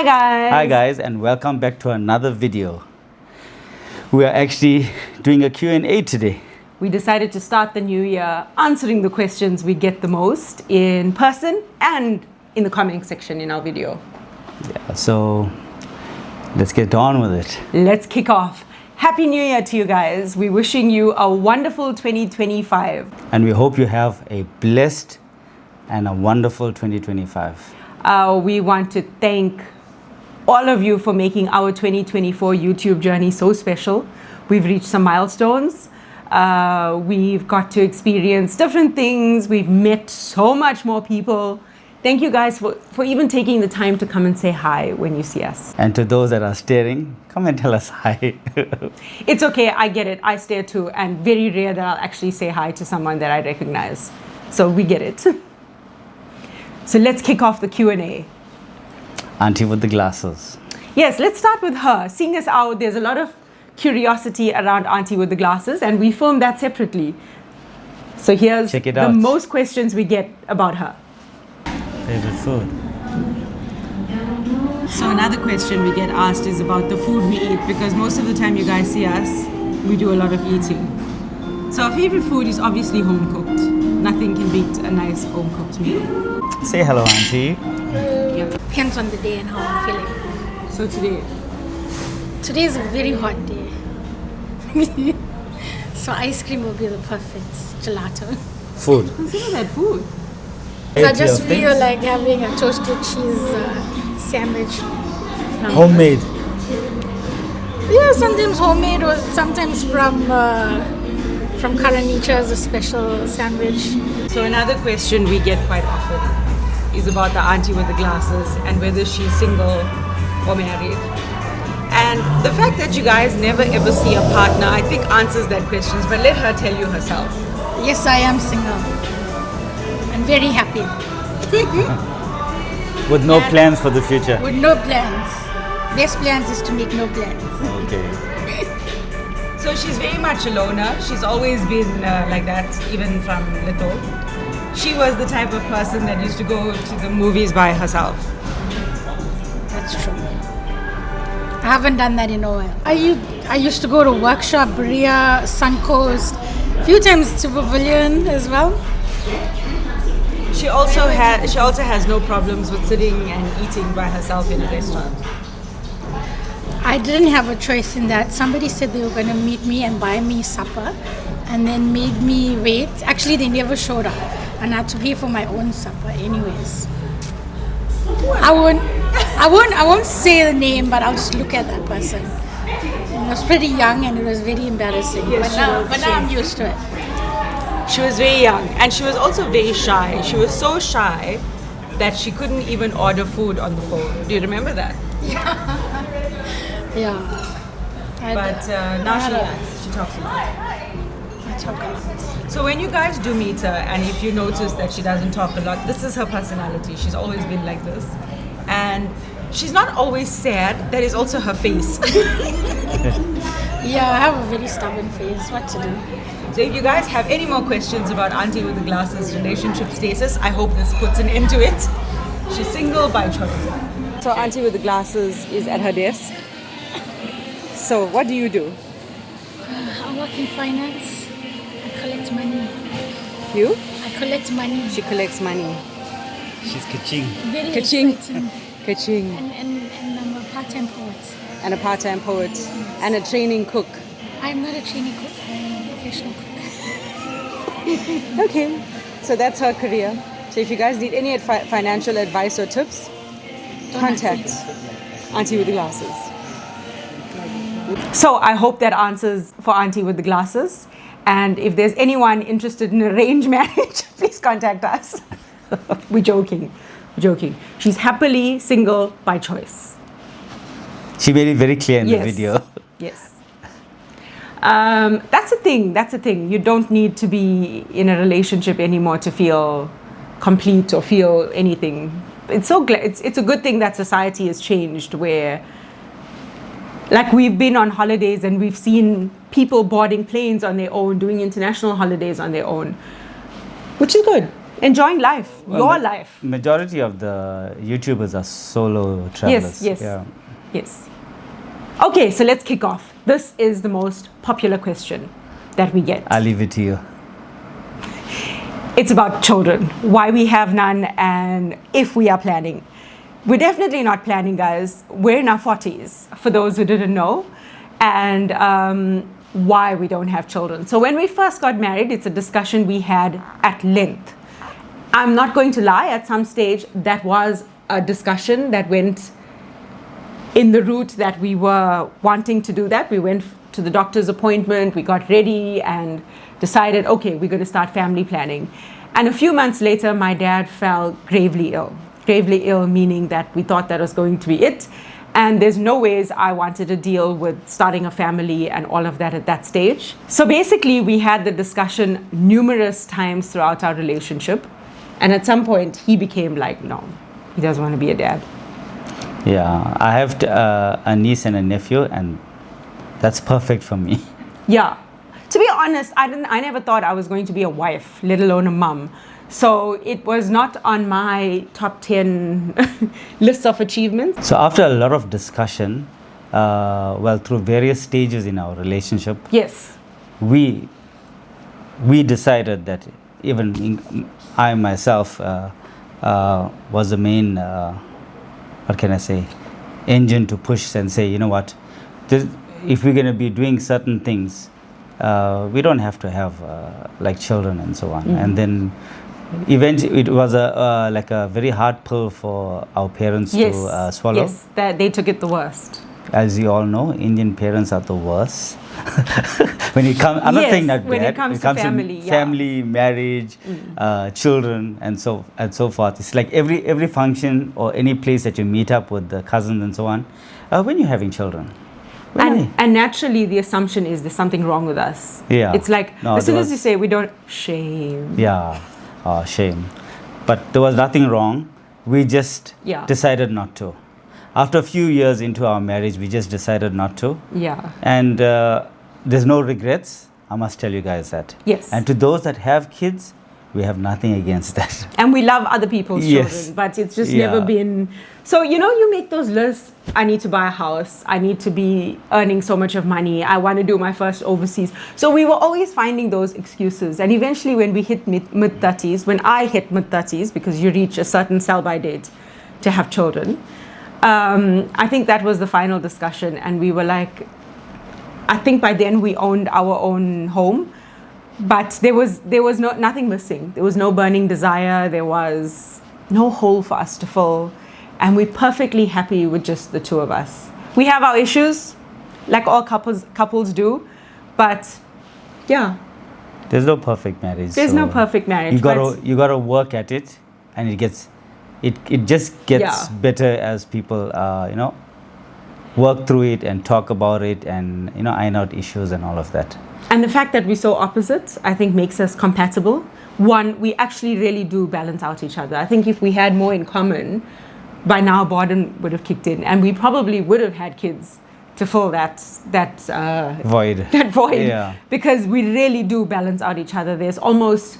Hi guys, and welcome back to another video. We are actually doing a Q&A today. We decided to start the new year answering the questions we get the most in person and in the comment section in our video. Yeah, so let's get on with it. Let's kick off. Happy New Year to you guys. We're wishing you a wonderful 2025. And we hope you have a blessed and a wonderful 2025. We want to thank all of you for making our 2024 YouTube journey so special. We've reached some milestones. We've got to experience different things. We've met so much more people. Thank you guys for even taking the time to come and say hi when you see us. And to those that are staring, come and tell us hi. It's okay, I get it. I stare too, and very rare that I'll actually say hi to someone that I recognize. So we get it. So let's kick off the Q&A. Auntie with the glasses. Yes, let's start with her. Seeing as how there's a lot of curiosity around Auntie with the glasses, and we filmed that separately. So here's the most questions we get about her. Favorite food? So another question we get asked is about the food we eat, because most of the time you guys see us, we do a lot of eating. So our favorite food is obviously home cooked. Nothing can beat a nice home cooked meal. Say hello, Auntie. Depends on the day and how I'm feeling. So Today is a very hot day. So ice cream will be the perfect gelato. Food. Consider that food. So I just feel like having a toasted cheese sandwich. Homemade. Yeah, sometimes homemade or sometimes from Karanicha as a special sandwich. So another question we get quite often is about the auntie with the glasses and whether she's single or married. And the fact that you guys never ever see a partner, I think answers that question, but let her tell you herself. Yes, I am single. And very happy. With no plans for the future? With no plans. Best plans is to make no plans. Okay. So she's very much a loner. She's always been like that, even from little. She was the type of person that used to go to the movies by herself. That's true. I haven't done that in a while. I used to go to Workshop, Berea, Suncoast, a few times to Pavilion as well. She also has no problems with sitting and eating by herself in a restaurant. I didn't have a choice in that. Somebody said they were going to meet me and buy me supper and then made me wait. Actually, they never showed up and I had to pay for my own supper anyways. I won't say the name, but I'll just look at that person. I was pretty young and it was very embarrassing. Yes, but now I'm used to it. She was very young and she was also very shy. She was so shy that she couldn't even order food on the phone. Do you remember that? Yeah. But now she talks a lot. I talk a lot. So when you guys do meet her, and if you notice that she doesn't talk a lot, this is her personality. She's always been like this. And she's not always sad. That is also her face. Yeah, I have a very stubborn face. What to do? So if you guys have any more questions about Auntie with the glasses relationship status, I hope this puts an end to it. She's single by choice. So Auntie with the glasses is at her desk. So what do you do? I work in finance. I collect money. You? I collect money. She collects money. She's ka-ching. Very Ka-ching. exciting. Ka-ching. And I'm a part-time poet. And a part-time poet. And a training cook. I'm not a training cook. I'm a professional cook. Okay. So that's her career. So if you guys need any financial advice or tips, contact Auntie with the glasses. So I hope that answers for Auntie with the glasses. And if there's anyone interested in arranged marriage, please contact us. We're joking. She's happily single by choice. She made it very clear in the video. Yes. That's the thing. You don't need to be in a relationship anymore to feel complete or feel anything. It's a good thing that society has changed, where like we've been on holidays and we've seen people boarding planes on their own, doing international holidays on their own, which is good. enjoying life, your life. Majority of the YouTubers are solo travelers. Yes, yes, Yeah. yes. Okay, so let's kick off. This is the most popular question that we get. I'll leave it to you. It's about children, why we have none, and if we are planning. We're definitely not planning, guys. We're in our 40s, for those who didn't know, and why we don't have children. So when we first got married, it's a discussion we had at length. I'm not going to lie, at some stage, that was a discussion that went in the route that we were wanting to do that. We went to the doctor's appointment, we got ready and decided, okay, we're going to start family planning. And a few months later, my dad fell gravely ill. Gravely ill, meaning that we thought that was going to be it. And there's no ways I wanted to deal with starting a family and all of that at that stage. So basically, we had the discussion numerous times throughout our relationship. And at some point, he became like, no, he doesn't want to be a dad. Yeah, I have a niece and a nephew, and that's perfect for me. Yeah. To be honest, I never thought I was going to be a wife, let alone a mum. So it was not on my top 10 list of achievements. So after a lot of discussion, through various stages in our relationship, Yes. we decided that I myself was the main, what can I say, engine to push and say, you know what, if we're going to be doing certain things, we don't have to have like children and so on. And then eventually it was like a very hard pill for our parents to swallow. Yes, that they took it the worst. As you all know, Indian parents are the worst. When it comes, I'm not saying that when bad. it comes to family, family, marriage, children, and so forth. It's like every function or any place that you meet up with the cousins and so on. When you're having children, and naturally, the assumption is there's something wrong with us. Yeah. It's like as soon as you say we don't, shame. Yeah, shame. But there was nothing wrong. We just decided not to. After a few years into our marriage, we just decided not to. Yeah. And there's no regrets. I must tell you guys that. Yes. And to those that have kids, we have nothing against that. And we love other people's children, but it's just never been. So, you make those lists. I need to buy a house. I need to be earning so much of money. I want to do my first overseas. So we were always finding those excuses. And eventually when we hit mid-30s, when I hit mid-30s, because you reach a certain sell-by date to have children, I think that was the final discussion. And we were like, I think by then we owned our own home. But there was nothing missing. There was no burning desire. There was no hole for us to fill. And we're perfectly happy with just the two of us. We have our issues, like all couples do. But yeah. There's no perfect marriage. There's no perfect marriage. You gotta work at it, and it just gets better as people work through it and talk about it and iron out issues and all of that. And the fact that we're so opposite, I think, makes us compatible. One, we actually really do balance out each other. I think if we had more in common, by now boredom would have kicked in, and we probably would have had kids to fill that void. That void, yeah. Because we really do balance out each other. There's almost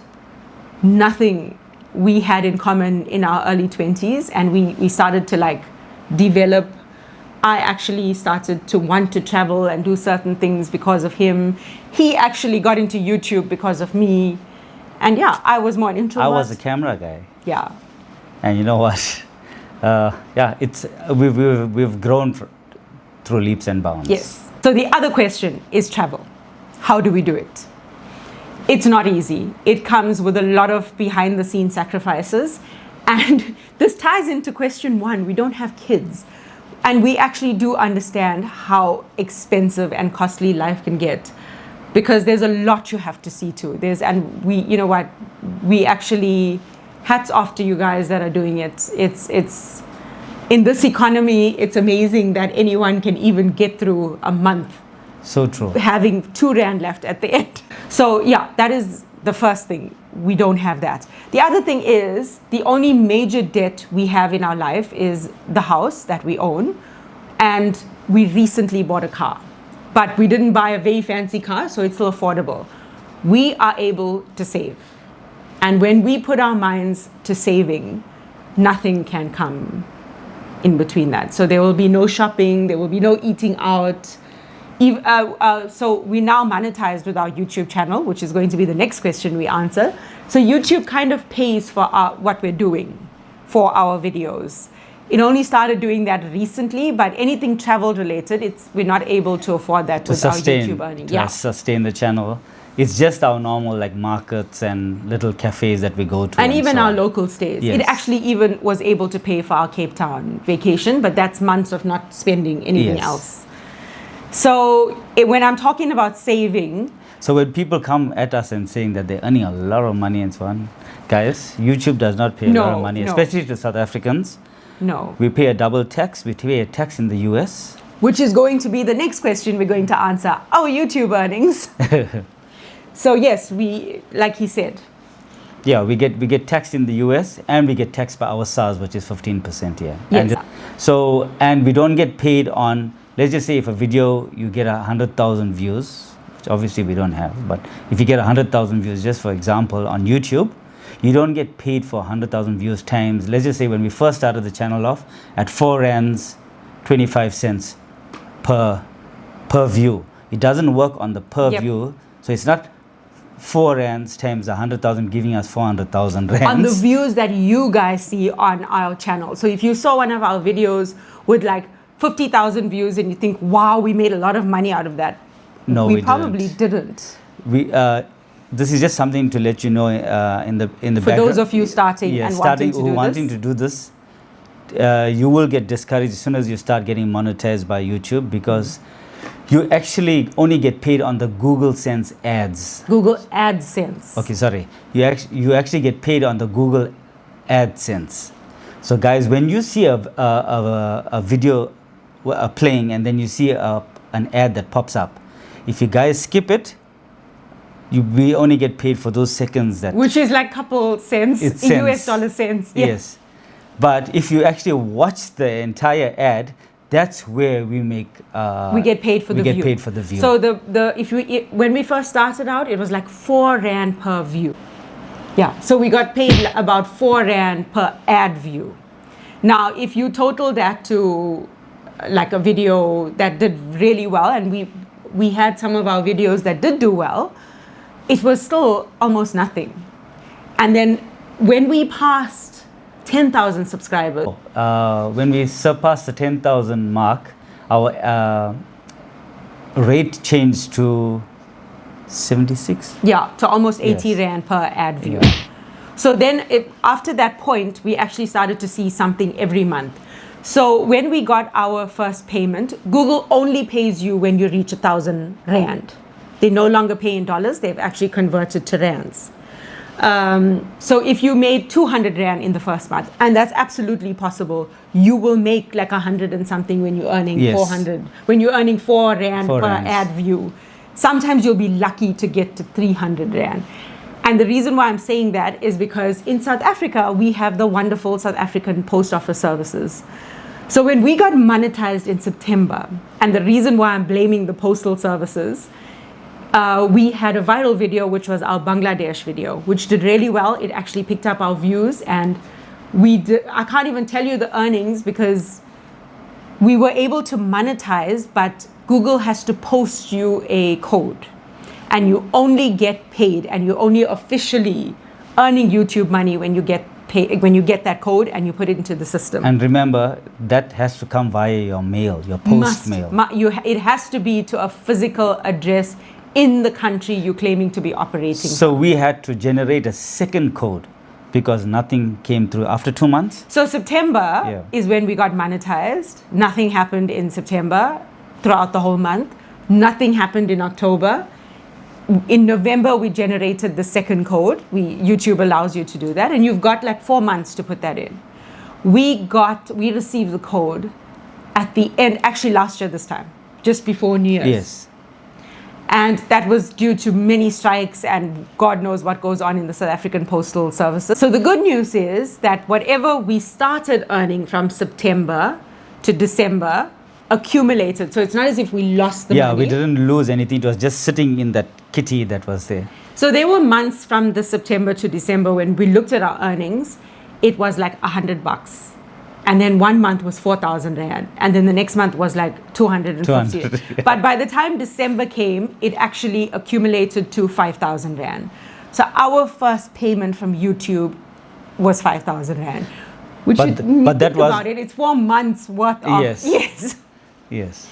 nothing we had in common in our early 20s, and we started to develop. I actually started to want to travel and do certain things because of him. He actually got into YouTube because of me. And I was more an introvert. I was a camera guy. Yeah. And you know what? We've grown through leaps and bounds. Yes. So the other question is travel. How do we do it? It's not easy. It comes with a lot of behind the scenes sacrifices. And this ties into question one. We don't have kids. And we actually do understand how expensive and costly life can get, because there's a lot you have to see to. We actually, hats off to you guys that are doing it. It's in this economy, it's amazing that anyone can even get through a month. So true. Having 2 rand left at the end. So that is the first thing. We don't have that. The other thing is, the only major debt we have in our life is the house that we own. And we recently bought a car. But we didn't buy a very fancy car, so it's still affordable. We are able to save. And when we put our minds to saving, nothing can come in between that. So there will be no shopping, there will be no eating out. So we now monetized with our YouTube channel, which is going to be the next question we answer. So YouTube kind of pays for what we're doing for our videos. It only started doing that recently, but anything travel related, we're not able to afford that with our YouTube earning. To sustain the channel. It's just our normal like markets and little cafes that we go to. And even our local stays. Yes. It actually even was able to pay for our Cape Town vacation, but that's months of not spending anything else. So when I'm talking about saving. So when people come at us and saying that they're earning a lot of money and so on, guys, YouTube does not pay a lot of money, especially to South Africans. No. We pay a double tax. We pay a tax in the US. Which is going to be the next question we're going to answer. Our YouTube earnings. So yes, like he said. Yeah, we get taxed in the US and we get taxed by our SARS, which is 15% here. Yes. And we don't get paid on, let's just say if a video, you get 100,000 views, which obviously we don't have, but if you get 100,000 views, just for example, on YouTube, you don't get paid for 100,000 views times, let's just say when we first started the channel off at 4 rands 25 cents per view. It doesn't work on the per view, so it's not 4 rands times 100,000 giving us 400,000 rands. On the views that you guys see on our channel. So if you saw one of our videos with like 50,000 views and you think, wow, we made a lot of money out of that. No, we probably didn't. This is just something to let you know in the For background. those of you starting and wanting to do this. You will get discouraged as soon as you start getting monetized by YouTube, because you actually only get paid on the Google Sense ads. Google AdSense. Okay, sorry. You actually get paid on the Google AdSense. So guys, when you see a video playing and then you see an ad that pops up, if you guys skip it, we only get paid for those seconds that. Which is like couple cents, US dollar cents. Yes. But if you actually watch the entire ad, that's where we make. We get paid for the view. We get paid for the view. So when we first started out, it was like 4 rand per view. Yeah. So we got paid about 4 rand per ad view. Now, if you total that to like a video that did really well, and we had some of our videos that did do well, it was still almost nothing. And then when we passed 10,000 subscribers. When we surpassed the 10,000 mark, our rate changed to 76. Yeah, to almost 80 rand per ad view. Yeah. So then after that point, we actually started to see something every month. So when we got our first payment, Google only pays you when you reach 1,000 rand. They no longer pay in dollars, they've actually converted to rands. So if you made 200 rand in the first month, and that's absolutely possible, you will make like 100 and something when you're earning 400, when you're earning 4 rand per ad view. Sometimes you'll be lucky to get to 300 rand. And the reason why I'm saying that is because in South Africa, we have the wonderful South African post office services. So when we got monetized in September, and the reason why I'm blaming the postal services, we had a viral video, which was our Bangladesh video, which did really well. It actually picked up our views, and I can't even tell you the earnings because we were able to monetize, but Google has to post you a code, and you only get paid, and you're only officially earning YouTube money when you get paid, when you get that code and you put it into the system. And remember, that has to come via your mail, your post mail. It has to be to a physical address in the country you're claiming to be operating. So we had to generate a second code because nothing came through after 2 months. So September is when we got monetized. Nothing happened in September throughout the whole month. Nothing happened in October. In November, we generated the second code. YouTube allows you to do that, and you've got like 4 months to put that in. We received the code at the end, actually last year this time, just before New Year's. Yes. And that was due to many strikes and God knows what goes on in the South African postal services. So the good news is that whatever we started earning from September to December, accumulated. So it's not as if we lost the Yeah, money. we didn't lose anything. It was just sitting in that kitty that was there. So there were months from the September to December when we looked at our earnings, it was like $100. And then one month was 4,000 Rand. And then the next month was like 250. 200, yeah. But by the time December came, it actually accumulated to 5,000 Rand. So our first payment from YouTube was 5,000 Rand. Which But you th- think but that was- about it, it's 4 months worth of. Yes. Yes. Yes.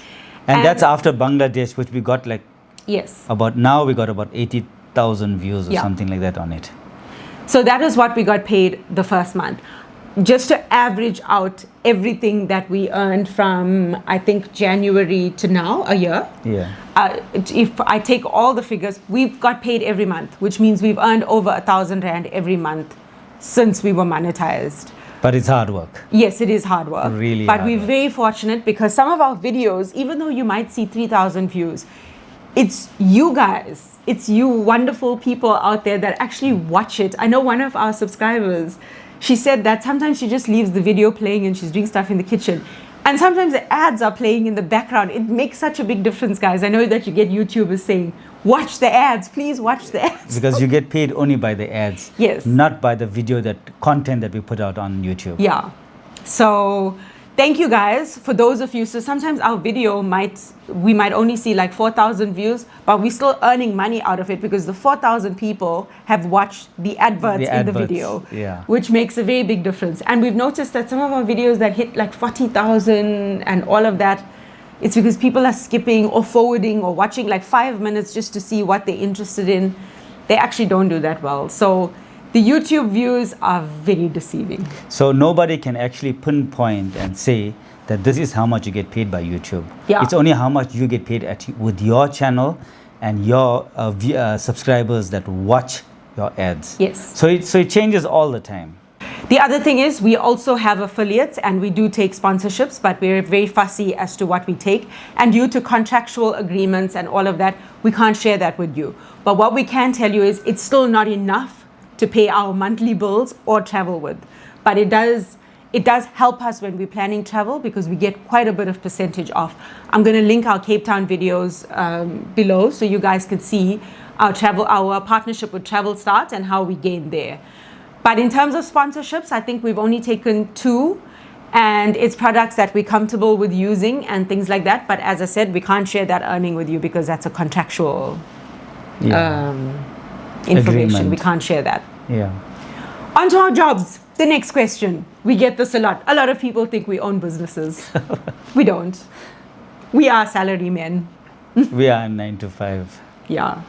And that's after Bangladesh, which we got like Yes. now we got about 80,000 views or Yeah. something like that on it. So that is what we got paid the first month. Just to average out everything that we earned from, I think, January to now, a year. Yeah. If I take all the figures, we've got paid every month, which means we've earned over 1,000 Rand every month since we were monetized. But it's hard work. Yes, it is hard work. Really But hard we're work. very fortunate because some of our videos, even though you might see 3,000 views, it's you guys, it's you wonderful people out there that actually watch it. I know one of our subscribers, she said that sometimes she just leaves the video playing and she's doing stuff in the kitchen. And sometimes the ads are playing in the background. It makes such a big difference, guys. I know that you get YouTubers saying, watch the ads, please watch the ads. Because you get paid only by the ads. Yes. Not by the content that we put out on YouTube. Yeah. So thank you guys for those of you. So sometimes our video we might only see like 4,000 views, but we're still earning money out of it because the 4,000 people have watched the adverts in the video, yeah. which makes a very big difference. And we've noticed that some of our videos that hit like 40,000 and all of that, it's because people are skipping or forwarding or watching like 5 minutes just to see what they're interested in. They actually don't do that well. So the YouTube views are very deceiving. So nobody can actually pinpoint and say that this is how much you get paid by YouTube. Yeah. It's only how much you get paid with your channel and your subscribers that watch your ads. Yes. So it changes all the time. The other thing is we also have affiliates and we do take sponsorships, but we're very fussy as to what we take. And due to contractual agreements and all of that, we can't share that with you. But what we can tell you is it's still not enough to pay our monthly bills or travel with. But it does help us when we're planning travel because we get quite a bit of percentage off. I'm going to link our Cape Town videos below so you guys can see our partnership with Travel Start and how we gain there. But in terms of sponsorships, I think we've only taken 2 and it's products that we're comfortable with using and things like that. But as I said, we can't share that earning with you because that's a contractual information. Agreement. We can't share that. Yeah. On to our jobs. The next question. We get this a lot. A lot of people think we own businesses. We don't. We are salary men. We are 9 to 5. Yeah.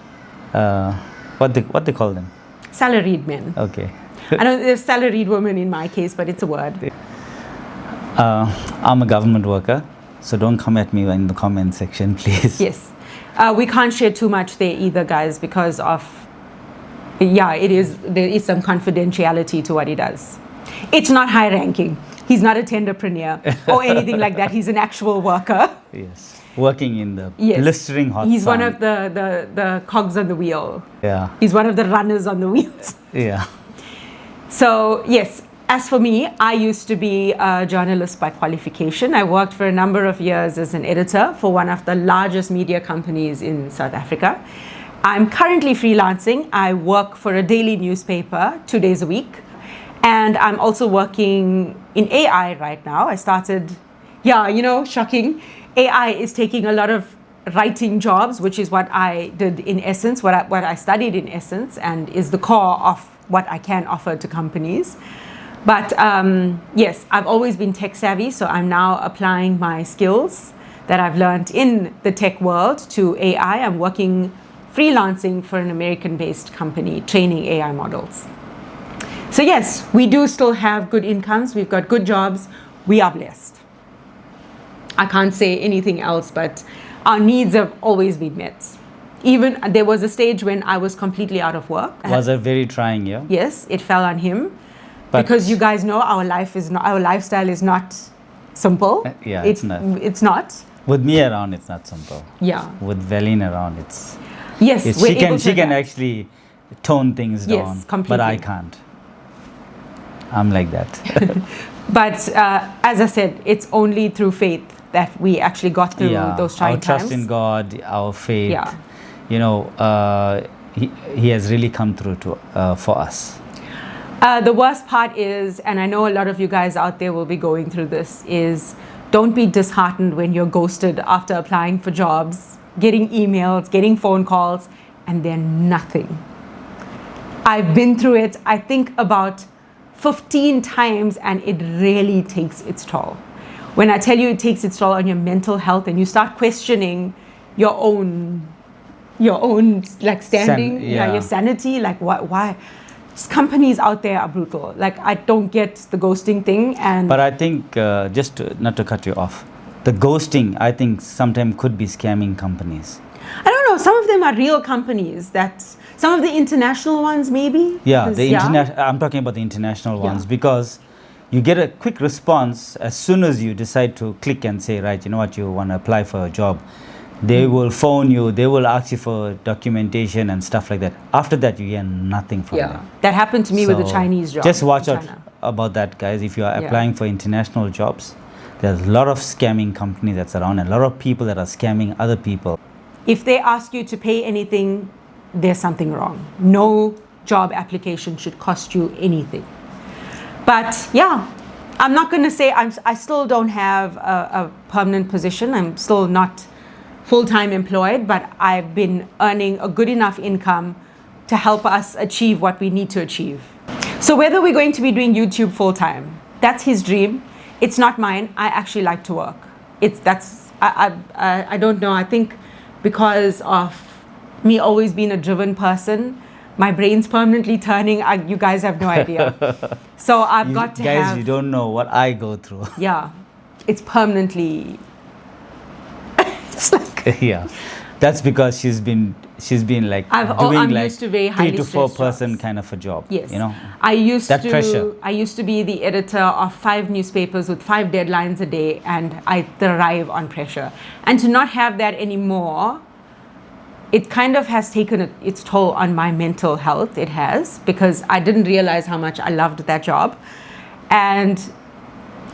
What they call them? Salaried men. Okay. I know there's salaried women in my case, but it's a word. I'm a government worker, so don't come at me in the comment section, please. Yes. We can't share too much there either, guys, because of, there is some confidentiality to what he does. It's not high ranking. He's not a tenderpreneur or anything like that. He's an actual worker. Yes. Working in the Yes. blistering hot He's sun. one of the cogs on the wheel. Yeah. He's one of the runners on the wheels. Yeah. So, yes, as for me, I used to be a journalist by qualification. I worked for a number of years as an editor for one of the largest media companies in South Africa. I'm currently freelancing. I work for a daily newspaper 2 days a week. And I'm also working in AI right now. I started, shocking. AI is taking a lot of writing jobs, which is what I did in essence, what I studied in essence, and is the core of what I can offer to companies. But yes, I've always been tech savvy, so I'm now applying my skills that I've learned in the tech world to AI. I'm working freelancing for an American-based company, training AI models. So yes, we do still have good incomes. We've got good jobs. We are blessed. I can't say anything else, but our needs have always been met. Even there was a stage when I was completely out of work. Was a very trying year. Yes, it fell on him. But Because you guys know our lifestyle is not simple. Yeah, it's not. It's not. With me around, it's not simple. Yeah. With Veline around, it's Yes, we're able she to can adapt. actually tone things Yes, down, but completely. I can't. I'm like that. But as I said, it's only through faith that we actually got through those trying our trust times. in God, our faith. Yeah. You know, he has really come through for us. The worst part is, and I know a lot of you guys out there will be going through this, is don't be disheartened when you're ghosted after applying for jobs, getting emails, getting phone calls, and then nothing. I've been through it, I think about 15 times, and it really takes its toll. When I tell you it takes its toll on your mental health, and you start questioning your own like standing, your sanity, like why? Just companies out there are brutal. Like, I don't get the ghosting thing. But I think, not to cut you off, the ghosting, I think, sometimes could be scamming companies. I don't know. Some of them are real companies. Some of the international ones, maybe. Yeah, I'm talking about the international ones, because you get a quick response as soon as you decide to click and say, right, you know what, you want to apply for a job. They will phone you, they will ask you for documentation and stuff like that. After that, you hear nothing from them. That happened to me with the Chinese job. Just watch out about that, guys. If you are applying for international jobs, there's a lot of scamming companies that's around, and a lot of people that are scamming other people. If they ask you to pay anything, there's something wrong. No job application should cost you anything. But yeah, I'm not going to say I still don't have a permanent position. I'm still not full-time employed, but I've been earning a good enough income to help us achieve what we need to achieve. So whether we're going to be doing YouTube full-time, that's his dream. It's not mine. I actually like to work. I don't know. I think because of me always being a driven person, my brain's permanently turning. You guys have no idea. So I've got to guys, you don't know what I go through. Yeah, it's permanently. It's like yeah, that's because she's been like doing like used to very 3 to 4 stressed person jobs. kind of a job. Yes, you know, I used pressure. I used to be the editor of 5 newspapers with 5 deadlines a day, and I thrive on pressure. And to not have that anymore, it kind of has taken its toll on my mental health. It has, because I didn't realize how much I loved that job. And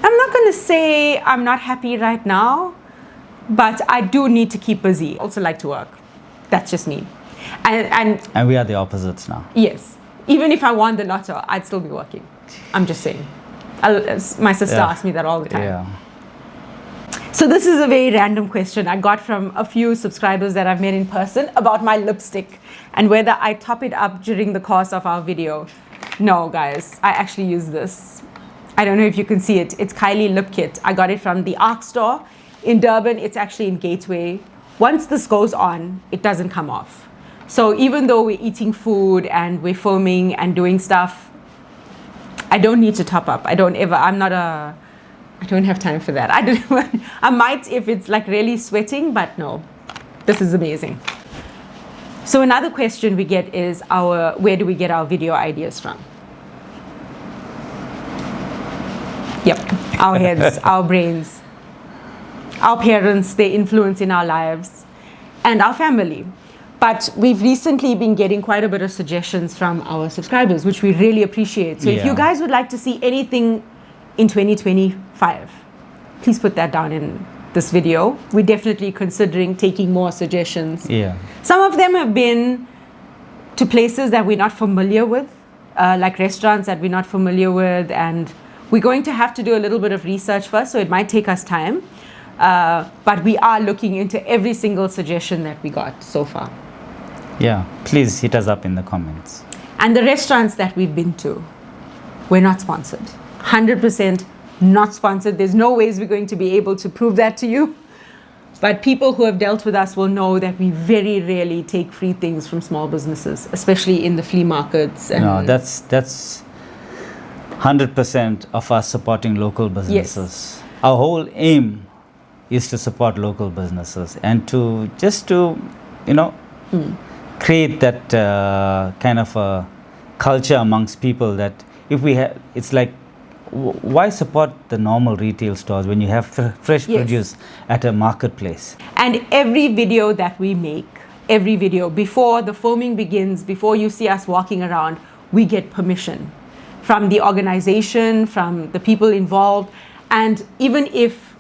I'm not going to say I'm not happy right now, but I do need to keep busy. I also like to work. That's just me. And we are the opposites now. Yes. Even if I won the lotto, I'd still be working. I'm just saying. My sister asks me that all the time. Yeah. So this is a very random question I got from a few subscribers that I've met in person about my lipstick and whether I top it up during the course of our video. No, guys, I actually use this. I don't know if you can see it. It's Kylie Lip Kit. I got it from the ARC store in Durban. It's actually in Gateway. Once this goes on, it doesn't come off. So even though we're eating food and we're filming and doing stuff, I don't need to top up. I don't have time for that. I might if it's like really sweating, but no, this is amazing. So another question we get is where do we get our video ideas from? Yep, our heads, our brains, our parents, their influence in our lives, and our family. But we've recently been getting quite a bit of suggestions from our subscribers, which we really appreciate. So if you guys would like to see anything in 2025, please put that down in this video. We're definitely considering taking more suggestions. Yeah. Some of them have been to places that we're not familiar with, like restaurants that we're not familiar with, and we're going to have to do a little bit of research first, so it might take us time. But we are looking into every single suggestion that we got so far. Yeah, please hit us up in the comments. And the restaurants that we've been to, we're not sponsored. 100% not sponsored. There's no ways we're going to be able to prove that to you. But people who have dealt with us will know that we very rarely take free things from small businesses, especially in the flea markets. And no, that's 100% of us supporting local businesses. Yes. Our whole aim is to support local businesses and to create that kind of a culture amongst people that if we have, it's like, why support the normal retail stores when you have fresh produce at a marketplace? And every video that we make, every video, before the filming begins, before you see us walking around, we get permission from the organization, from the people involved. And even if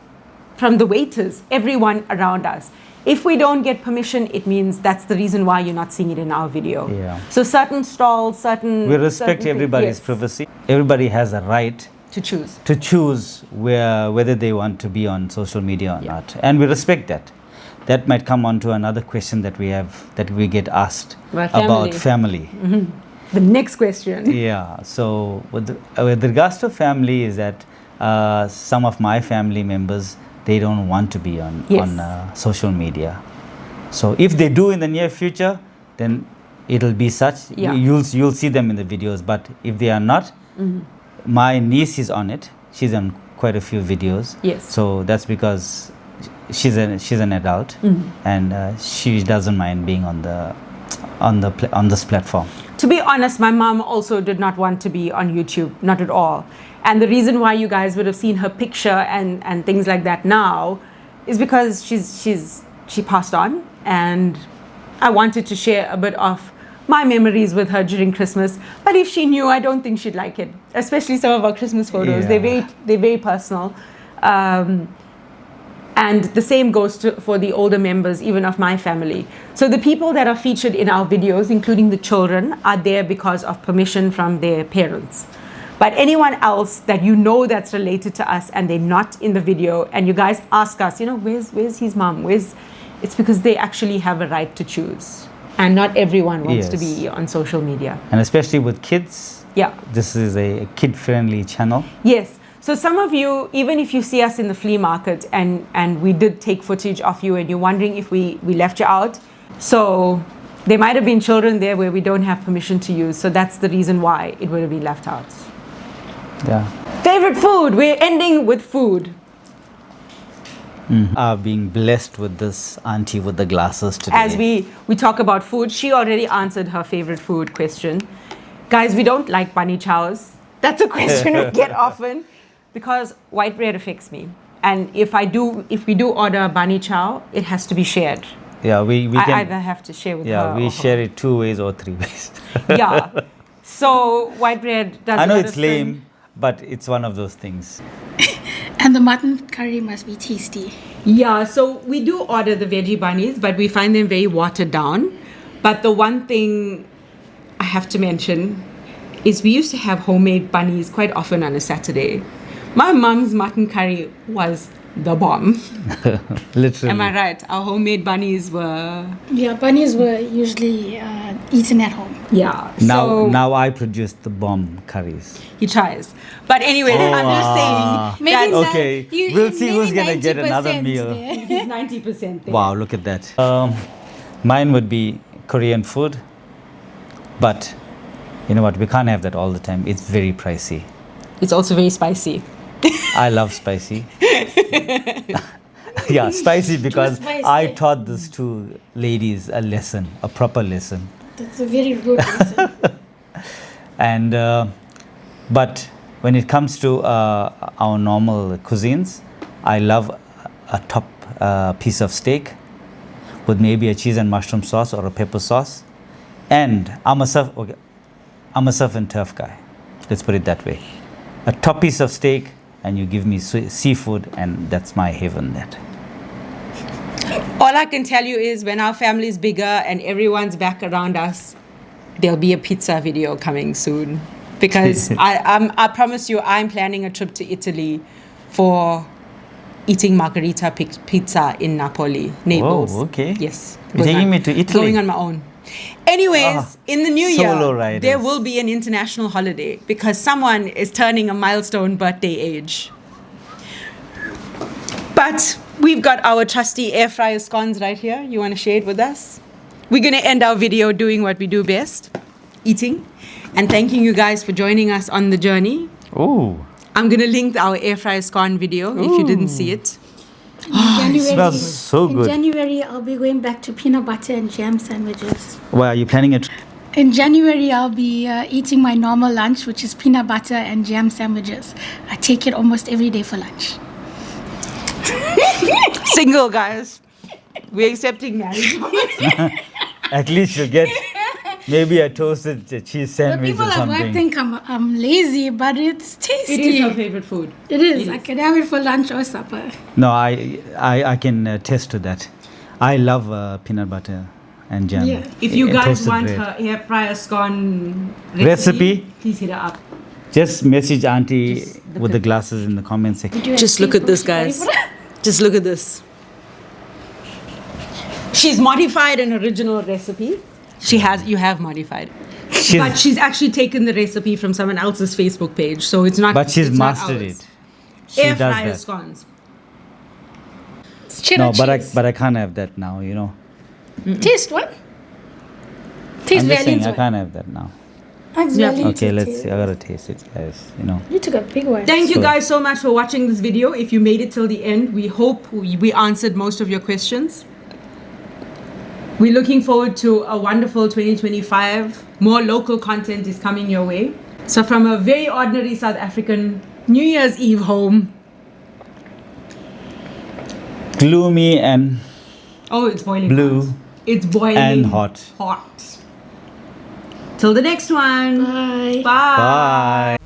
from the waiters, everyone around us. If we don't get permission, it means that's the reason why you're not seeing it in our video. Yeah. So certain stalls, We respect everybody's privacy. Everybody has a right to choose. to choose whether they want to be on social media or not, and we respect that. That might come on to another question that we get asked about family. The next question. Yeah. So with regards to family, is that some of my family members, they don't want to be on social media. So if they do in the near future, then it'll be such. Yeah. You'll see them in the videos. But if they are not, my niece is on it. She's on quite a few videos. Yes. So that's because she's an adult, and she doesn't mind being on this platform. To be honest, my mom also did not want to be on YouTube, not at all. And the reason why you guys would have seen her picture and things like that now is because she passed on, and I wanted to share a bit of my memories with her during Christmas. But if she knew, I don't think she'd like it. Especially some of our Christmas photos. Yeah. They're very personal. And the same goes for the older members, even of my family. So the people that are featured in our videos, including the children, are there because of permission from their parents. But anyone else that you know that's related to us and they're not in the video, and you guys ask us, where's his mom? It's because they actually have a right to choose. And not everyone wants to be on social media. And especially with kids. Yeah. This is a kid-friendly channel. Yes. So some of you, even if you see us in the flea market and we did take footage of you and you're wondering if we left you out, so there might have been children there where we don't have permission to use. So that's the reason why it would have been left out. Yeah. Favorite food? We're ending with food. Being blessed with this auntie with the glasses today. As we talk about food, she already answered her favorite food question. Guys, we don't like bunny chows. That's a question we get often because white bread affects me. And if we do order a bunny chow, it has to be shared. Yeah, we I can either have to share with her. Yeah, we or share her. it 2 ways or 3 ways. Yeah. So white bread does. I know it's lame, but it's one of those things. And the mutton curry must be tasty. Yeah, so we do order the veggie bunnies, but we find them very watered down. But the one thing I have to mention is we used to have homemade bunnies quite often on a Saturday. My mom's mutton curry was the bomb. Literally. Am I right? Our homemade bunnies were... Yeah, bunnies were usually eaten at home. Yeah. Now I produce the bomb curries. He tries. But anyways, I'm just saying... Maybe that Okay, we'll see who's going to get another meal. he's 90% there. Wow, look at that. Mine would be Korean food. But you know what? We can't have that all the time. It's very pricey. It's also very spicy. I love spicy. Yeah, spicy because spicy. I taught these 2 ladies a proper lesson. That's a very good reason. And but when it comes to our normal cuisines, I love a top piece of steak with maybe a cheese and mushroom sauce or a pepper sauce. And I'm a surf and turf guy. Let's put it that way. A top piece of steak, and you give me seafood, and that's my heaven. That. All I can tell you is when our family is bigger and everyone's back around us, there'll be a pizza video coming soon. Because I promise you, I'm planning a trip to Italy for eating margherita pizza in Napoli, Naples. Oh, okay. Yes. You're taking me to Italy? Going on my own. Anyways, in the new solo year, riders. there will be an international holiday because someone is turning a milestone birthday age. But we've got our trusty air fryer scones right here. You want to share it with us? We're going to end our video doing what we do best, eating, and thanking you guys for joining us on the journey. Ooh. I'm going to link our air fryer scone video if you didn't see it. It smells so In good. January, I'll be going back to peanut butter and jam sandwiches. Why are you planning it? In January, I'll be eating my normal lunch, which is peanut butter and jam sandwiches. I take it almost every day for lunch. Single, guys. We're accepting marriage. At least you'll get Maybe a toasted cheese The sandwich people or at work something. think I'm lazy, but it's tasty. It is her favorite food. It is. It I is. can have it for lunch or supper. No, I can attest to that. I love peanut butter and jam. Yeah. If you guys Toasted want bread. her air fryer scone Recipe? please hit her up. Just message Auntie Just look with the at- glasses in the comment section. Do you Just have look at this, people guys. ready for that? Just look at this. She's modified an original recipe. You have modified. But she's actually taken the recipe from someone else's Facebook page, so it's not. But she's it's not mastered ours. it. She Air does fryer that. scones. It's cheddar No, cheese. but I can't have that now. You know. Taste what? Taste I'm just saying Valiant's I one. can't have that now. Ask Yeah. Valiant Okay, to let's taste. see. I gotta taste it, guys. You know. You took a big one. Thank you So- guys so much for watching this video. If you made it till the end, we hope we answered most of your questions. We're looking forward to a wonderful 2025. More local content is coming your way. So from a very ordinary South African New Year's Eve home. Gloomy and Oh, it's boiling Blue hot. It's boiling and hot. Hot. Till the next one. Bye. Bye. Bye.